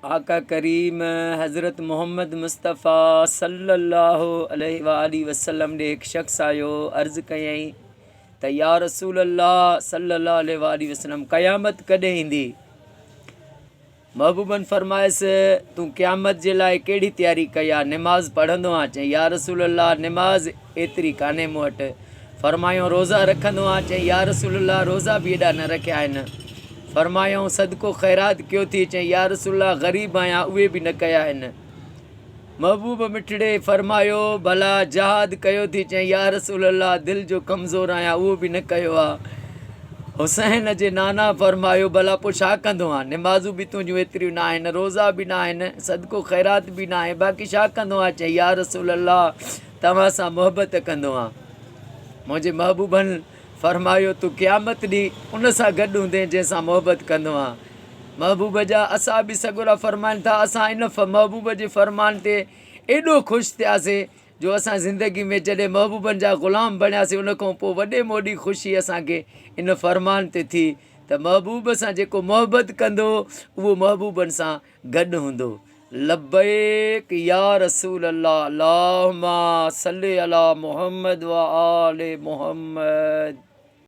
आका करीम हज़रत मोहम्मद मुस्तफ़ा सल्लल्लाहु अलैहि वसल्लम ॾे हिकु शख़्स आयो, अर्ज़ु कयईं त या रसूल अल्लाह सल्लल्लाहु अलैहि वसल्लम क़यामत कॾहिं ईंदी। महबूबन फरमायसि तूं क़यामत जे लाइ कहिड़ी तयारी कई आहे, निमाज़ पढ़ंदो आहे? चई या रसूल अल्लाह निमाज़ एतिरी कान्हे मूं वटि। फरमायूं रोज़ा रखंदो आहे? चई या रसूल अल्लाह रोज़ा बि एॾा न रखिया आहिनि। फरमायूं सदको ख़ैरात कयो थी? चई या रसूल अल्लाह ग़रीब आहियां, उहे बि न कया आहिनि। महबूब मिठड़े फरमायो भला जहाद कयो थी? चई या रसूल अल्लाह दिलि जो कमज़ोर आहियां, उहो बि न कयो आहे। हुसैन जे नाना फरमायो भला पोइ छा कंदो आहे? निमाज़ूं बि तुंहिंजूं एतिरियूं न आहिनि, रोज़ा बि न आहिनि, सदको ख़ैरात बि न आहे, बाक़ी छा कंदो आहे? चई या रसूल अल्लाह तव्हां सां मोहबत कंदो आहे। मुंहिंजे महबूबनि फरमायो तूं क़यामत ॾींहुं उन सां गॾु हूंदे जंहिंसां मोहबत कंदो आहे। महबूब जा असां बि सगुरा फरमाइनि था, असां इन महबूब जे फरमान ते एॾो ख़ुशि थियासीं जो असां ज़िंदगी में जॾहिं महबूबनि जा ग़ुलाम बणियासीं, उन खां पोइ वॾे में वॾी ख़ुशी असांखे इन फरमान ते थी त महबूब सां जेको मोहबत कंदो उहो महबूबनि सां गॾु हूंदो। लब्बैक या रसूल अल्लाह, अल्लाहुम्मा सल्लि अला मुहम्मद व आले मुहम्मद।